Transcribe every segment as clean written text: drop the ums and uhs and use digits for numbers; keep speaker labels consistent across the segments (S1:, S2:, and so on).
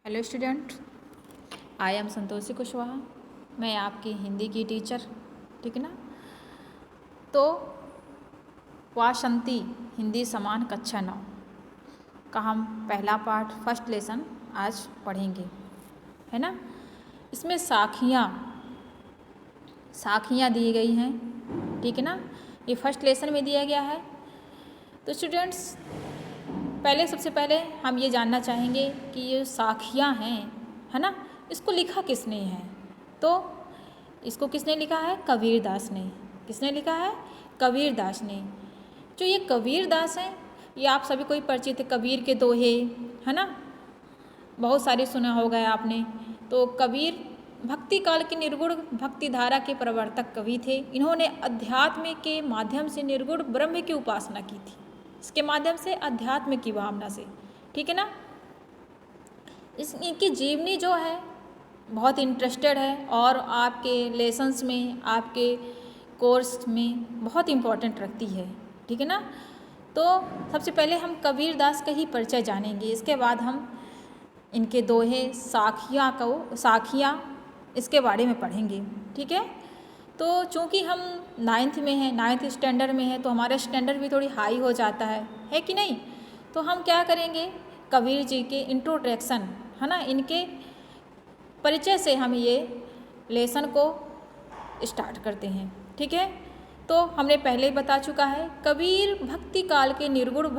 S1: Hello student, I am Santoshi Kushwaha. मैं आपकी हिंदी की टीचर, ठीक है ना। तो वासंती हिंदी समान कक्षा 9 का हम पहला पार्ट फर्स्ट लेसन आज पढ़ेंगे, है ना। इसमें साखियाँ दी गई हैं, ठीक है ना। ये फर्स्ट लेसन में दिया गया है। तो स्टूडेंट्स, सबसे पहले हम ये जानना चाहेंगे कि ये साखियाँ हैं, है ना, इसको लिखा किसने है। तो इसको किसने लिखा है? कबीरदास ने। किसने लिखा है? कबीरदास ने। जो ये कबीरदास हैं, ये आप सभी को ही परिचित है। कबीर के दोहे, है ना, बहुत सारे सुना होगा आपने। तो कबीर भक्ति काल के निर्गुण भक्ति धारा के प्रवर्तक कवि थे। इन्होंने अध्यात्म के माध्यम से निर्गुण ब्रह्म की उपासना की थी, इसके माध्यम से, अध्यात्म की भावना से, ठीक है ना। इनकी जीवनी जो है बहुत इंटरेस्टेड है और आपके लेसन्स में, आपके कोर्स में बहुत इम्पोर्टेंट रखती है, ठीक है ना। तो सबसे पहले हम कबीरदास का ही परिचय जानेंगे, इसके बाद हम इनके दोहे साखियाँ इसके बारे में पढ़ेंगे, ठीक है। तो चूँकि हम 9th में हैं, 9th स्टैंडर्ड में हैं, तो हमारा स्टैंडर्ड भी थोड़ी हाई हो जाता है कि नहीं। तो हम क्या करेंगे, कबीर जी के इंट्रोडक्शन, है ना, इनके परिचय से हम ये लेसन को स्टार्ट करते हैं, ठीक है। तो हमने पहले ही बता चुका है, कबीर भक्ति काल के निर्गुण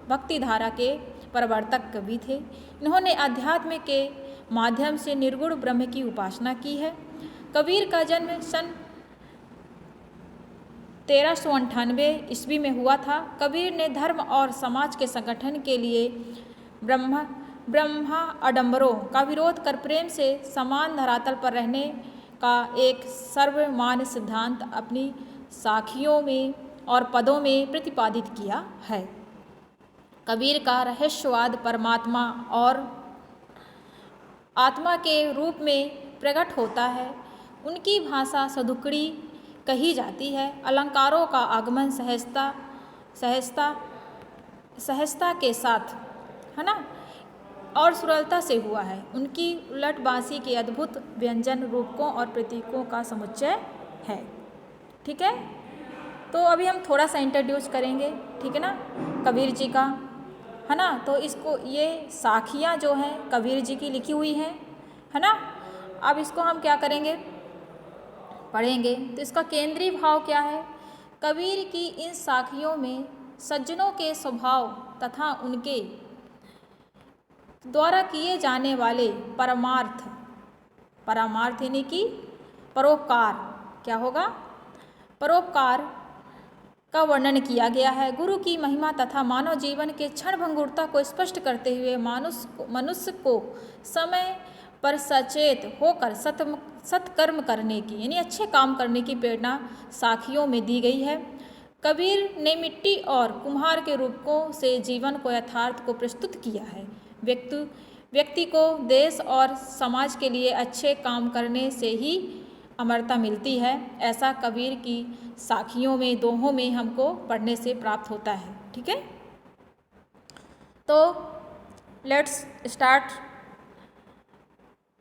S1: भक्ति धारा के प्रवर्तक कवि थे। इन्होंने अध्यात्म के माध्यम से निर्गुण ब्रह्म की उपासना की है। कबीर का जन्म सन 1398 ईस्वी में हुआ था। कबीर ने धर्म और समाज के संगठन के लिए ब्रह्मा आडंबरों का विरोध कर प्रेम से समान धरातल पर रहने का एक सर्वमान्य सिद्धांत अपनी साखियों में और पदों में प्रतिपादित किया है। कबीर का रहस्यवाद परमात्मा और आत्मा के रूप में प्रकट होता है। उनकी भाषा सदुकड़ी कही जाती है। अलंकारों का आगमन सहजता के साथ, है ना, और सरलता से हुआ है। उनकी उलटबांसी के अद्भुत व्यंजन रूपकों और प्रतीकों का समुच्चय है, ठीक है। तो अभी हम थोड़ा सा इंट्रोड्यूस करेंगे, ठीक है ना, कबीर जी का, है ना। तो इसको, ये साखियाँ जो हैं कबीर जी की लिखी हुई हैं, है ना। अब इसको हम क्या करेंगे, पढ़ेंगे। तो इसका केंद्रीय भाव क्या है? कबीर की इन साखियों में सज्जनों के स्वभाव तथा उनके द्वारा किए जाने वाले परमार्थ यानी कि परोपकार, क्या होगा, परोपकार का वर्णन किया गया है। गुरु की महिमा तथा मानव जीवन के क्षण भंगुरता को स्पष्ट करते हुए मनुष्य को समय पर सचेत होकर सत्कर्म करने की, यानी अच्छे काम करने की प्रेरणा साखियों में दी गई है। कबीर ने मिट्टी और कुम्हार के रूपों से जीवन को, यथार्थ को प्रस्तुत किया है। व्यक्ति को देश और समाज के लिए अच्छे काम करने से ही अमरता मिलती है, ऐसा कबीर की साखियों में, दोहों में हमको पढ़ने से प्राप्त होता है, ठीक है। तो लेट्स स्टार्ट।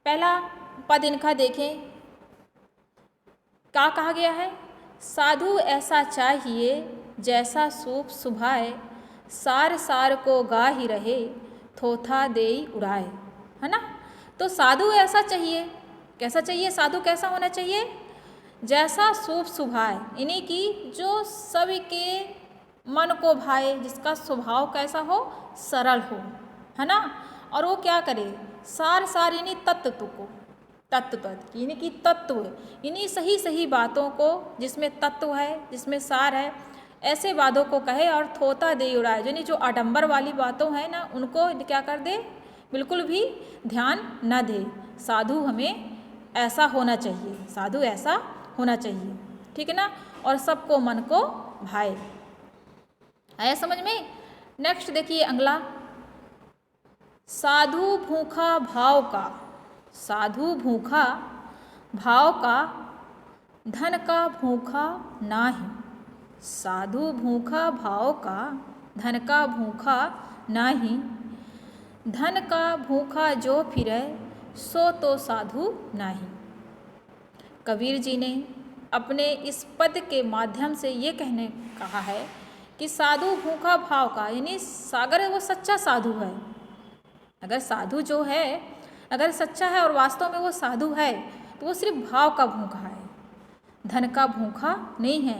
S1: पहला पद इनका देखें, क्या कहा गया है? साधु ऐसा चाहिए जैसा सूप सुभाए, सार सार को गा ही रहे, थोथा देई उड़ाए, है ना। तो साधु ऐसा चाहिए, कैसा चाहिए? साधु कैसा होना चाहिए? जैसा सूप सुभाए, यानी कि जो सबके मन को भाए, जिसका स्वभाव कैसा हो? सरल हो, है ना। और वो क्या करे? सार यानी तत्व को, यानी कि तत्व, यानी सही बातों को, जिसमें तत्व है, जिसमें सार है, ऐसे बातों को कहे। और थोता दे उड़ाए, यानी जो आडंबर वाली बातों है ना, उनको क्या कर दे? बिल्कुल भी ध्यान न दे। साधु हमें ऐसा होना चाहिए, साधु ऐसा होना चाहिए, ठीक है ना। और सबको मन को भाए। आया समझ में? नेक्स्ट देखिए अगला, साधु भूखा भाव का, साधु भूखा भाव का, धन का भूखा नाही। साधु भूखा भाव का, धन का भूखा नाही। धन का भूखा जो फिरे, सो तो साधु नाही। कबीर जी ने अपने इस पद के माध्यम से ये कहने कहा है कि साधु भूखा भाव का, यानी अगर वो सच्चा साधु है, अगर साधु जो है अगर सच्चा है और वास्तव में वो साधु है, तो वो सिर्फ भाव का भूखा है, धन का भूखा नहीं है।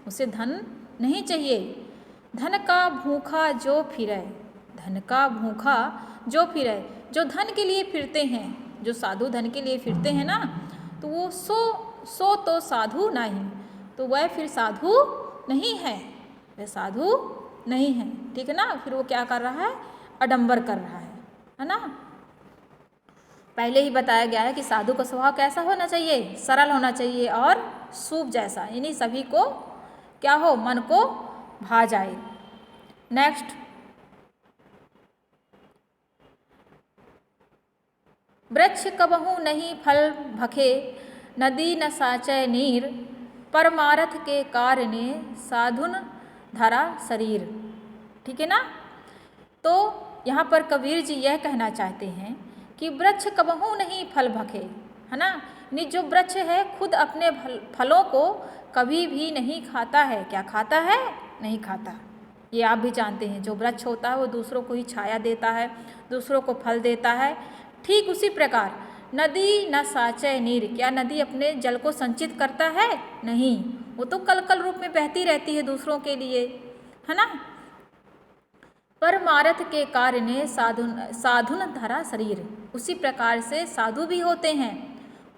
S1: उसे धन नहीं चाहिए। धन का भूखा जो फिरे, धन का भूखा जो फिरे, जो धन के लिए फिरते हैं, जो साधु धन के लिए फिरते हैं ना, तो वो सो तो साधु नहीं, तो वह फिर साधु नहीं है, वह साधु नहीं है। ठीक है ना। फिर वो क्या कर रहा है, आडंबर कर रहा है ना। पहले ही बताया गया है कि साधु का स्वभाव कैसा होना चाहिए, सरल होना चाहिए और सूप जैसा, यानी सभी को क्या हो, मन को भा जाए। नेक्स्ट, वृक्ष कबहू नहीं फल भखे, नदी न साचय नीर, परमारथ के कारणे साधुन धरा शरीर। ठीक है ना। तो यहाँ पर कबीर जी यह कहना चाहते हैं कि वृक्ष कबहू नहीं फल भखे, है ना। यानी जो वृक्ष है खुद अपने फलों को कभी भी नहीं खाता है। क्या खाता है, नहीं खाता। ये आप भी जानते हैं, जो वृक्ष होता है वो दूसरों को ही छाया देता है, दूसरों को फल देता है। ठीक उसी प्रकार नदी न साचय नीर, क्या नदी अपने जल को संचित करता है, नहीं, वो तो कल कल रूप में बहती रहती है दूसरों के लिए, है ना। परमारथ के कार्य साधुन धरा शरीर, उसी प्रकार से साधु भी होते हैं,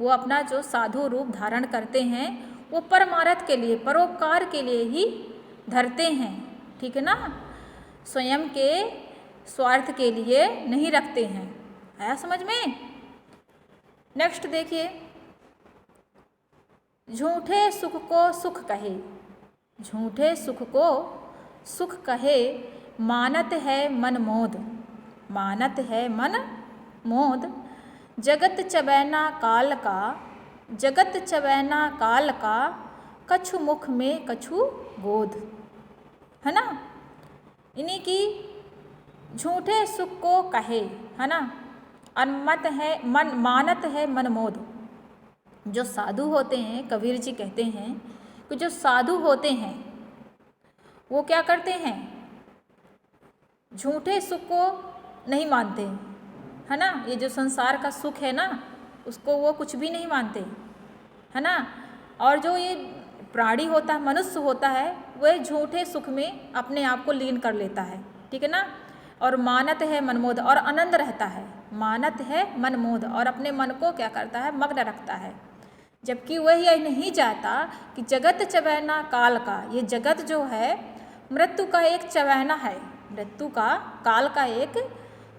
S1: वो अपना जो साधु रूप धारण करते हैं वो परमारथ के लिए, परोपकार के लिए ही धरते हैं। ठीक है ना। स्वयं के स्वार्थ के लिए नहीं रखते हैं। आया समझ में। नेक्स्ट देखिए, झूठे सुख को सुख कहे, झूठे सुख को सुख कहे, मानत है मन मोद, मानत है मन मोद, जगत चबैना काल का, जगत चबैना काल का, कछु मुख में कछु गोद, है ना। इन्हीं की झूठे सुख को कहे, है ना, अनमत है मन, मानत है मन मोद। जो साधु होते हैं, कबीर जी कहते हैं कि जो साधु होते हैं वो क्या करते हैं, झूठे सुख को नहीं मानते, है ना। ये जो संसार का सुख है ना, उसको वो कुछ भी नहीं मानते, है ना। और जो ये प्राणी होता है, मनुष्य होता है, वह झूठे सुख में अपने आप को लीन कर लेता है। ठीक है ना। और मानत है मनमोद, और आनंद रहता है, मानत है मनमोद, और अपने मन को क्या करता है, मग्न रखता है। जबकि वह यह नहीं चाहता कि जगत चबैना काल का, ये जगत जो है मृत्यु का एक चबैना है, मृत्यु का, काल का एक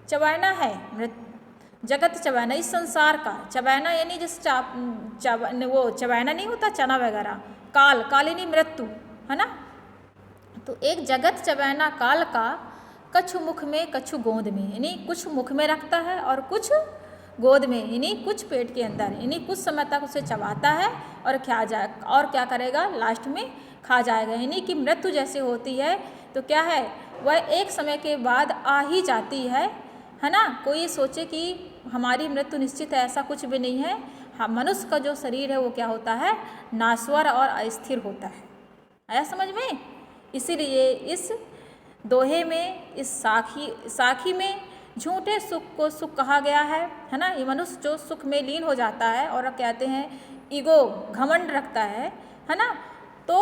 S1: चबैना है। जगत चबैना, इस संसार का चबैना, यानी जिस वो चबैना नहीं होता चना वगैरह, काल, काल यानी मृत्यु, है ना। तो एक जगत चबैना काल का, कछु मुख में कछु गोद में, यानी कुछ मुख में रखता है और कुछ गोद में, यानी कुछ पेट के अंदर, यानी कुछ समय तक उसे चबाता है और खा जाए, और क्या करेगा, लास्ट में खा जाएगा। यानी कि मृत्यु जैसे होती है तो क्या है, वह एक समय के बाद आ ही जाती है ना। कोई सोचे कि हमारी मृत्यु निश्चित है, ऐसा कुछ भी नहीं है। हाँ, मनुष्य का जो शरीर है वो क्या होता है, नाश्वर और अस्थिर होता है। आया समझ में। इसीलिए इस दोहे में, इस साखी में झूठे सुख को सुख कहा गया है ना। ये मनुष्य जो सुख में लीन हो जाता है और कहते हैं ईगो, घमंड रखता है ना। तो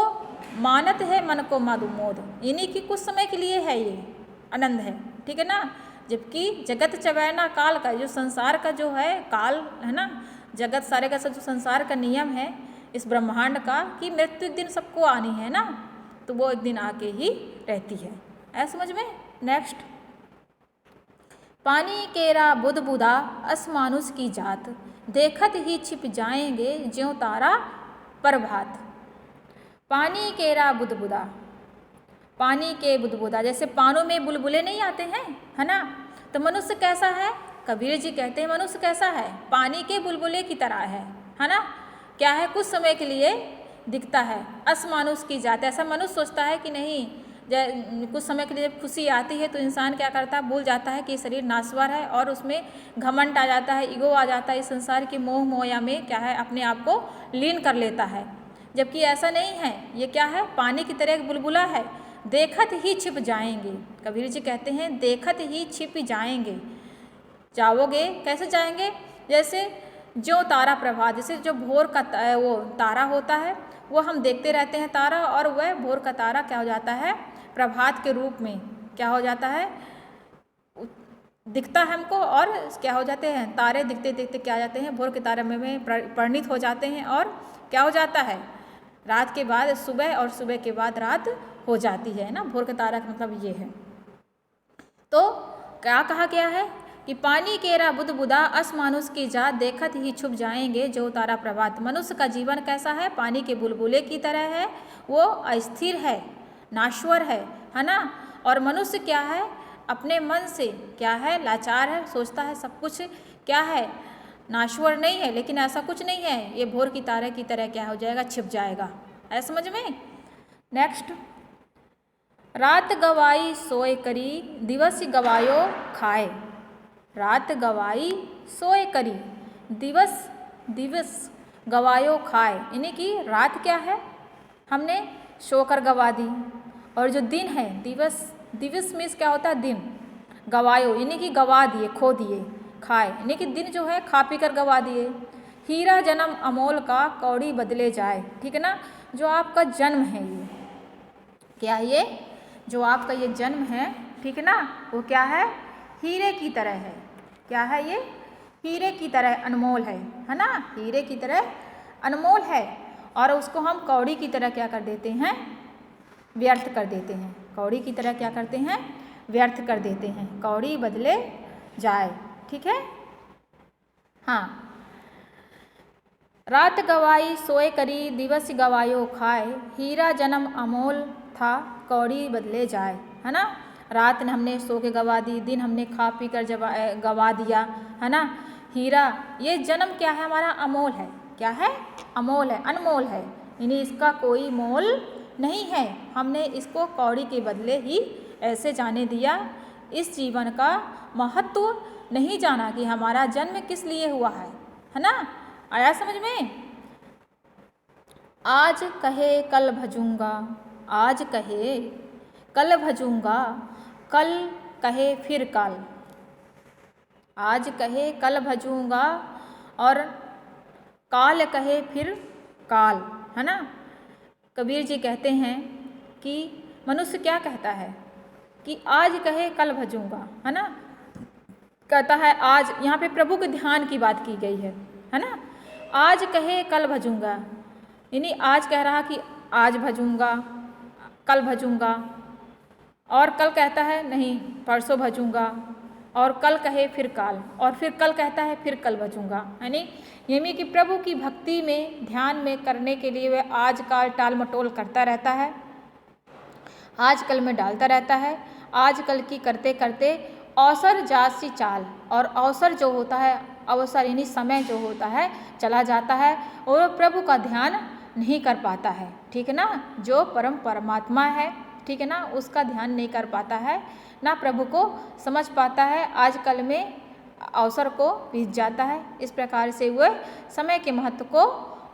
S1: मानत है मन को मधुमोद, यानी कि कुछ समय के लिए है ये आनंद है। ठीक है ना। जबकि जगत चबैना काल का, जो संसार का जो है काल है ना, जगत सारे का सब जो संसार का नियम है इस ब्रह्मांड का, कि मृत्यु एक दिन सबको आनी है ना, तो वो एक दिन आके ही रहती है। ऐसा समझ में। नेक्स्ट, पानी केरा बुध बुधा, असमानुष की जात, देखत ही छिप जाएंगे ज्यों तारा प्रभात। पानी केरा बुदबुदा, पानी के बुदबुदा, जैसे पानों में बुलबुले नहीं आते हैं, है ना। तो मनुष्य कैसा है, कबीर जी कहते हैं मनुष्य कैसा है, पानी के बुलबुले की तरह है ना। क्या है, कुछ समय के लिए दिखता है, असमानुष की जात। ऐसा मनुष्य सोचता है कि नहीं, कुछ समय के लिए जब खुशी आती है तो इंसान क्या करता है, भूल जाता है कि शरीर नाश्वर है और उसमें घमंड आ जाता है, ईगो आ जाता है, इस संसार की मोह माया में क्या है अपने आप को लीन कर लेता है। जबकि ऐसा नहीं है, ये क्या है, पानी की तरह एक बुलबुला है, देखत ही छिप जाएंगे। कबीर जी कहते हैं देखत ही छिप जाएंगे। जाओगे कैसे जाएंगे, जैसे जो तारा प्रभात, जैसे जो भोर का वो तारा होता है वो हम देखते रहते हैं तारा, और वह भोर का तारा क्या हो जाता है, प्रभात के रूप में क्या हो जाता है, दिखता है हमको, और क्या हो जाते हैं तारे दिखते दिखते क्या हो जाते हैं, भोर के तारे में परिणित हो जाते हैं, और क्या हो जाता है, रात के बाद सुबह और सुबह के बाद रात हो जाती है ना। भोर के तारा का मतलब ये है। तो क्या कहा गया है कि पानी केरा बुध बुदा अस मानुष की जात देखत ही छुप जाएंगे जो तारा प्रभात। मनुष्य का जीवन कैसा है, पानी के बुलबुले की तरह है, वो अस्थिर है, नाश्वर है ना। और मनुष्य क्या है, अपने मन से क्या है, लाचार है, सोचता है सब कुछ क्या है, नाश्वर नहीं है, लेकिन ऐसा कुछ नहीं है, ये भोर की तारे की तरह क्या हो जाएगा, छिप जाएगा। है समझ में। नेक्स्ट, रात गवाई सोए करी दिवस गवायो खाए। रात गवाई सोए करी दिवस गवायो खाए, यानी कि रात क्या है, हमने सोकर गवा दी, और जो दिन है, दिवस मीन्स क्या होता है, दिन, गवायो यानी कि गवा दिए, खो दिए, खाए यानी कि दिन जो है खा पी कर गवा दिए। हीरा जन्म अमोल का कौड़ी बदले जाए, ठीक है ना। जो आपका जन्म है, ये क्या, ये जो आपका ये जन्म है, ठीक है ना, वो क्या है, हीरे की तरह है। क्या है ये, हीरे की तरह अनमोल है ना, हीरे की तरह अनमोल है, और उसको हम कौड़ी की तरह क्या कर देते हैं, व्यर्थ कर देते हैं। कौड़ी की तरह क्या करते हैं, व्यर्थ कर देते हैं, कौड़ी बदले जाए, ठीक है। हाँ, रात गवाई सोए करी दिवस गवायो खाए, हीरा जन्म अमोल था कौड़ी बदले जाए, है ना। रात ने हमने सो के गवा दी, दिन हमने खा पी कर गवा दिया, है ना। हीरा, ये जन्म क्या है हमारा, अमोल है। क्या है, अमोल है, अनमोल है, यानी इसका कोई मोल नहीं है, हमने इसको कौड़ी के बदले ही ऐसे जाने दिया। इस जीवन का महत्व नहीं जाना कि हमारा जन्म किस लिए हुआ है ना। आया समझ में। आज कहे कल भजूंगा, आज कहे कल भजूंगा, कल कहे फिर काल। आज कहे कल भजूंगा और काल कहे फिर काल, है ना। कबीर जी कहते हैं कि मनुष्य क्या कहता है कि आज कहे कल भजूंगा, है ना, कहता है आज, यहाँ पे प्रभु के ध्यान की बात की गई है ना। आज कहे कल भजूंगा, यानी आज कह रहा कि आज भजूंगा, कल भजूंगा, और कल कहता है नहीं परसों भजूंगा, और कल कहे फिर काल, और फिर कल कहता है फिर कल भजूंगा, यानी कि प्रभु की भक्ति में, ध्यान में करने के लिए वह आज काल टाल मटोल करता रहता है, आज कल में डालता रहता है। आज कल की करते करते अवसर जासी चाल, और अवसर जो होता है, अवसर यानी समय जो होता है चला जाता है, और प्रभु का ध्यान नहीं कर पाता है, ठीक है ना। जो परमात्मा है, ठीक है ना, उसका ध्यान नहीं कर पाता है, ना प्रभु को समझ पाता है, आजकल में अवसर को बीत जाता है। इस प्रकार से वह समय के महत्व को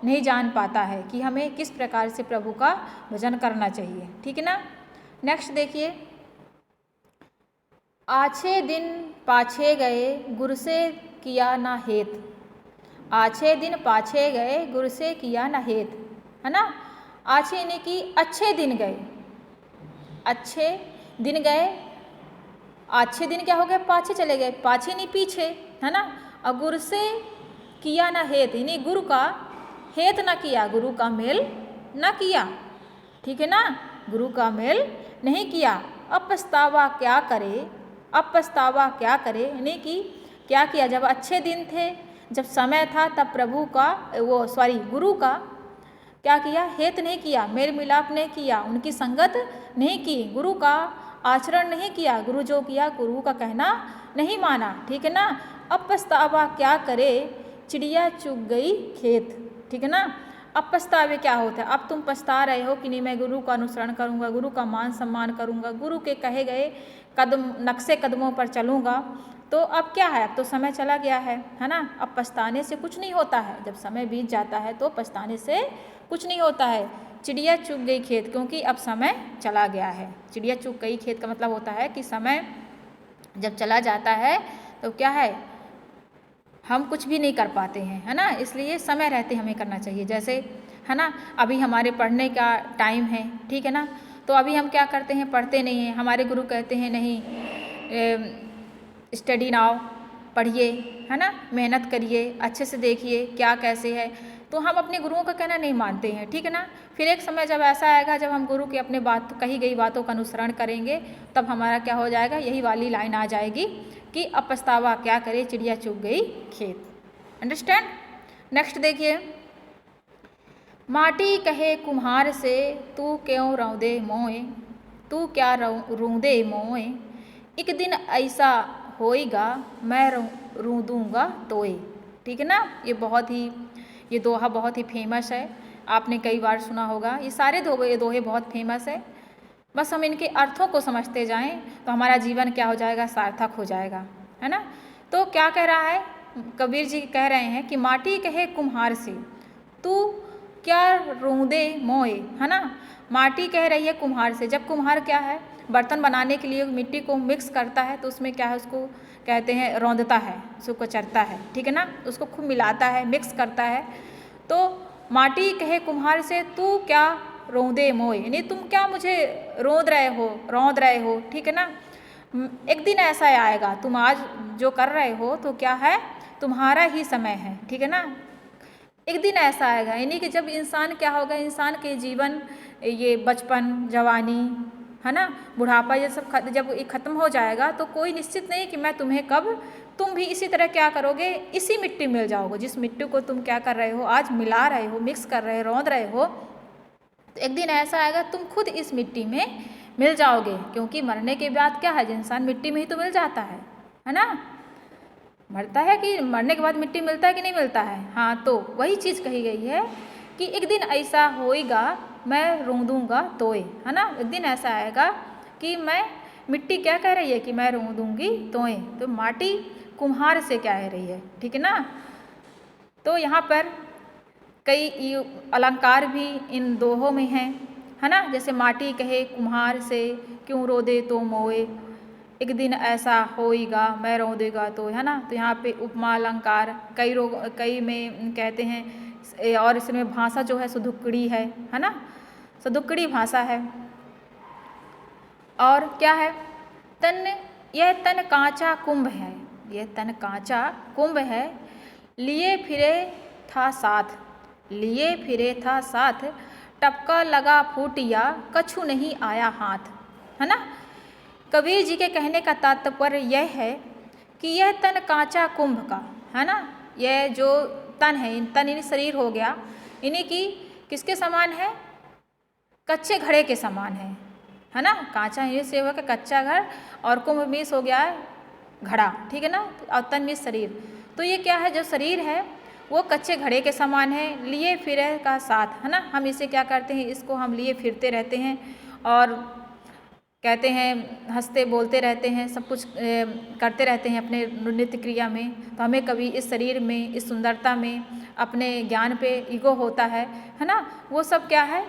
S1: नहीं जान पाता है कि हमें किस प्रकार से प्रभु का भजन करना चाहिए, ठीक है ना। नेक्स्ट देखिए, आछे दिन पाछे गए गुर से किया ना हेत। आछे दिन पाछे गए गुर से किया ना हेत, है ना। आछे यानी कि अच्छे दिन गए, अच्छे दिन गए, अच्छे दिन क्या हो गए, पाछे चले गए, पाछे नहीं पीछे, है ना। और गुरु से किया ना हेत, यानी गुरु का हेत ना किया, गुरु का मेल ना किया, ठीक है ना, गुरु का मेल नहीं किया। अब पछतावा क्या करे, अब पछतावा क्या करे, यानी कि क्या किया, जब अच्छे दिन थे, जब समय था, तब प्रभु का गुरु का क्या किया, हेत नहीं किया, मेल मिलाप नहीं किया, उनकी संगत नहीं की, गुरु का आचरण नहीं किया, गुरु जो किया गुरु का कहना नहीं माना, ठीक है ना। अब पछतावा क्या करे, चिड़िया चुग गई खेत, ठीक है ना। अब पछतावे क्या होता है, अब तुम पछता रहे हो कि नहीं मैं गुरु का अनुसरण करूँगा, गुरु का मान सम्मान करूँगा, गुरु के कहे गए नक्शे कदमों पर चलूँगा। तो अब क्या है, अब तो समय चला गया है ना। अब पछताने से कुछ नहीं होता है, जब समय बीत जाता है तो पछताने से कुछ नहीं होता है। चिड़िया चुग गई खेत, क्योंकि अब समय चला गया है। चिड़िया चुग गई खेत का मतलब होता है कि समय जब चला जाता है तो क्या है, हम कुछ भी नहीं कर पाते हैं, है ना। इसलिए समय रहते हमें करना चाहिए। जैसे है ना, अभी हमारे पढ़ने का टाइम है, ठीक है ना, तो अभी हम क्या करते हैं, पढ़ते नहीं हैं। हमारे गुरु कहते हैं नहीं, स्टडी नाउ, पढ़िए, है ना, मेहनत करिए, अच्छे से देखिए क्या कैसे है। तो हम अपने गुरुओं का कहना नहीं मानते हैं, ठीक है ना। फिर एक समय जब ऐसा आएगा जब हम गुरु की अपने कही गई बातों का अनुसरण करेंगे, तब हमारा क्या हो जाएगा, यही वाली लाइन आ जाएगी कि अब पछतावा क्या करे, चिड़िया चुग गई खेत। अंडरस्टैंड। नेक्स्ट देखिए, माटी कहे कुम्हार से तू क्यों रौंदे मोए, तू क्या रूंदे मोए, एक दिन ऐसा होएगा मैं रूंदूंगा तोए। ठीक है ना, ये दोहा बहुत ही फेमस है, आपने कई बार सुना होगा। ये सारे दोहे बहुत फेमस है। बस हम इनके अर्थों को समझते जाएं तो हमारा जीवन क्या हो जाएगा, सार्थक हो जाएगा, है ना। तो क्या कह रहा है, कबीर जी कह रहे हैं कि माटी कहे कुम्हार से तू क्या रूंदे मोए, है ना। माटी कह रही है कुम्हार से। जब कुम्हार क्या है, बर्तन बनाने के लिए मिट्टी को मिक्स करता है तो उसमें क्या है, उसको कहते हैं रौंदता है, उसको कुचरता है, ठीक है ना, उसको खूब मिलाता है, मिक्स करता है। तो माटी कहे कुम्हार से तू क्या रौंदे मोए, यानी तुम क्या मुझे रौंद रहे हो, ठीक है ना। एक दिन ऐसा आएगा, तुम आज जो कर रहे हो तो क्या है, तुम्हारा ही समय है, ठीक है ना। एक दिन ऐसा आएगा, यानी कि जब इंसान क्या होगा, इंसान के जीवन, ये बचपन, जवानी, है ना, बुढ़ापा, ये सब जब ख़त्म हो जाएगा तो कोई निश्चित नहीं कि मैं तुम्हें कब, तुम भी इसी तरह क्या करोगे, इसी मिट्टी मिल जाओगे जिस मिट्टी को तुम क्या कर रहे हो, आज मिला रहे हो, मिक्स कर रहे हो, रौंद रहे हो। तो एक दिन ऐसा आएगा तुम खुद इस मिट्टी में मिल जाओगे, क्योंकि मरने के बाद क्या है, इंसान मिट्टी में ही तो मिल जाता है ना। मरता है कि मरने के बाद मिट्टी मिलता है कि नहीं मिलता है। हाँ, तो वही चीज़ कही गई है कि एक दिन ऐसा होएगा मैं रूंदूंगा तोए, है ना। एक दिन ऐसा आएगा कि मैं, मिट्टी क्या कह रही है कि मैं रूंदूंगी तोए, तो माटी कुम्हार से क्या कह रही है, ठीक है ना। तो यहाँ पर कई अलंकार भी इन दोहों में हैं, है ना। जैसे माटी कहे कुम्हार से क्यों रोदे तो मोए, एक दिन ऐसा होएगा मैं रौंदेगा तो, है ना। तो यहाँ पे उपमा अलंकार कई में कहते हैं, और इसमें भाषा जो है सुधुकड़ी है ना, सुधुकड़ी भाषा है। और क्या है, यह तन कांचा कुंभ है, यह तन कांचा कुंभ है, लिए फिरे था साथ, टपका लगा फूटिया कछु नहीं आया हाथ, है ना। कबीर जी के कहने का तात्पर्य यह है कि यह तन कांचा कुंभ का, है ना, यह जो तन है, तन यानी शरीर हो गया, इन्हीं की किसके समान है, कच्चे घड़े के समान है ना। कांचा ये से हुआ कि कच्चा घर, और कुंभ मीस हो गया है घड़ा, ठीक है ना, और तन मीस शरीर। तो ये क्या है, जो शरीर है वो कच्चे घड़े के समान है, लिए फिरे का साथ, है ना। हम इसे क्या करते हैं, इसको हम लिए फिरते रहते हैं और कहते हैं हंसते बोलते रहते हैं, सब कुछ करते रहते हैं अपने नित्य क्रिया में। तो हमें कभी इस शरीर में, इस सुंदरता में, अपने ज्ञान पे ईगो होता है ना, वो सब क्या है,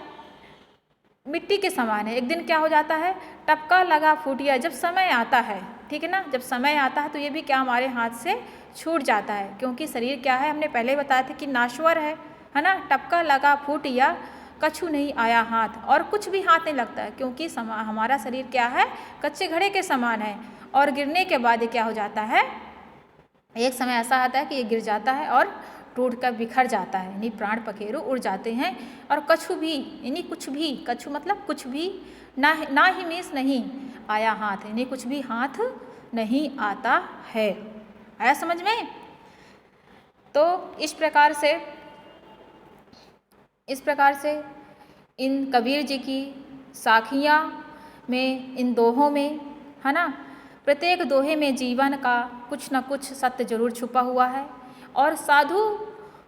S1: मिट्टी के समान है। एक दिन क्या हो जाता है, टपका लगा फूटिया, जब समय आता है, ठीक है ना, जब समय आता है तो ये भी क्या हमारे हाथ से छूट जाता है, क्योंकि शरीर क्या है, हमने पहले बताया था कि नाश्वर है ना। टपका लगा फूटिया कछु नहीं आया हाथ, और कुछ भी हाथ नहीं लगता है, क्योंकि हमारा शरीर क्या है, कच्चे घड़े के समान है। और गिरने के बाद ये क्या हो जाता है, एक समय ऐसा आता है कि ये गिर जाता है और टूट कर बिखर जाता है, यानी प्राण पखेरु उड़ जाते हैं। और कछु भी यानी कुछ भी, कछु मतलब कुछ भी, ना ही मीस नहीं आया हाथ, यानी कुछ भी हाथ नहीं आता है। आया समझ में। तो इस प्रकार से इन कबीर जी की साखियाँ में, इन दोहों में, है ना, प्रत्येक दोहे में जीवन का कुछ न कुछ सत्य जरूर छुपा हुआ है। और साधु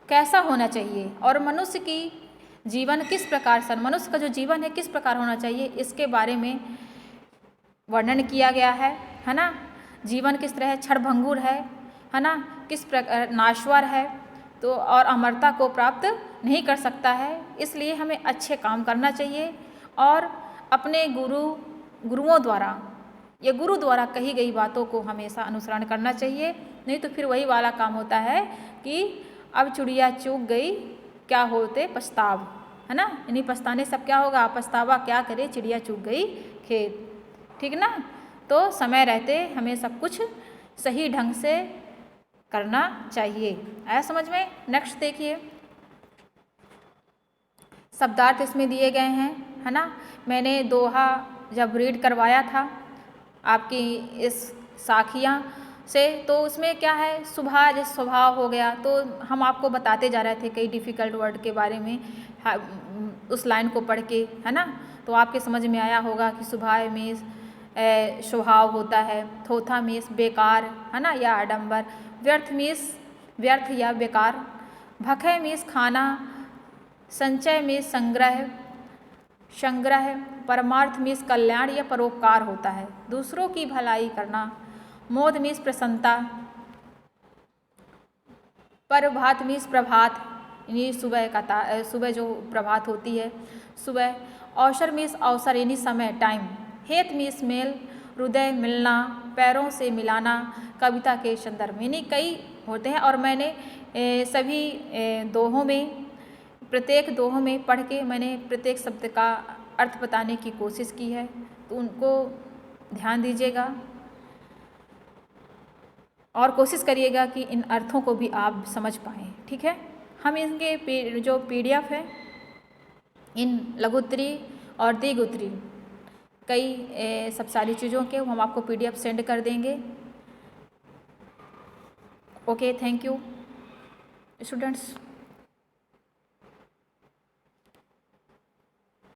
S1: कैसा होना चाहिए, और मनुष्य की जीवन किस प्रकार से, मनुष्य का जो जीवन है किस प्रकार होना चाहिए, इसके बारे में वर्णन किया गया है ना। जीवन किस तरह क्षणभंगुर है ना, किस प्रकार नाश्वर है, तो और अमरता को प्राप्त नहीं कर सकता है। इसलिए हमें अच्छे काम करना चाहिए और अपने गुरुओं द्वारा या गुरु द्वारा कही गई बातों को हमेशा अनुसरण करना चाहिए। नहीं तो फिर वही वाला काम होता है कि अब चिड़िया चूक गई क्या होते पछताव, है ना। इन्हीं पछताने सब क्या होगा, पछतावा क्या करे चिड़िया चूक गई खेत, ठीक ना। तो समय रहते हमें सब कुछ सही ढंग से करना चाहिए। आया समझ में। नेक्स्ट देखिए, शब्दार्थ इसमें दिए गए हैं, है ना। मैंने दोहा जब रीड करवाया था आपकी इस साखियाँ से, तो उसमें क्या है, सुभा जैसे स्वभाव हो गया, तो हम आपको बताते जा रहे थे कई डिफ़िकल्ट वर्ड के बारे में उस लाइन को पढ़ के, है ना। तो आपके समझ में आया होगा कि सुभाव में स्वभाव होता है, थोथा मीन्स बेकार, है ना, या आडंबर, व्यर्थ मीन्स व्यर्थ या बेकार, भखय मीन्स खाना, संचय मीन्स संग्रह, परमार्थ मीन्स कल्याण या परोपकार होता है, दूसरों की भलाई करना, मोद मीन्स प्रसन्नता, प्रभात मीन्स प्रभात, यानी सुबह जो प्रभात होती है सुबह, अवसर मीन्स अवसर यानी समय टाइम, हेत मीन्स मेल, हृदय मिलना, पैरों से मिलाना, कविता के संदर्भ, यानी कई होते हैं। और मैंने सभी दोहों में, प्रत्येक दोहों में पढ़ के मैंने प्रत्येक शब्द का अर्थ बताने की कोशिश की है, तो उनको ध्यान दीजिएगा और कोशिश करिएगा कि इन अर्थों को भी आप समझ पाएँ, ठीक है। हम इनके जो PDF है, इन लघुत्तरी और दीर्घोत्तरी कई सब सारी चीज़ों के हम आपको PDF सेंड कर देंगे। Okay, thank you students.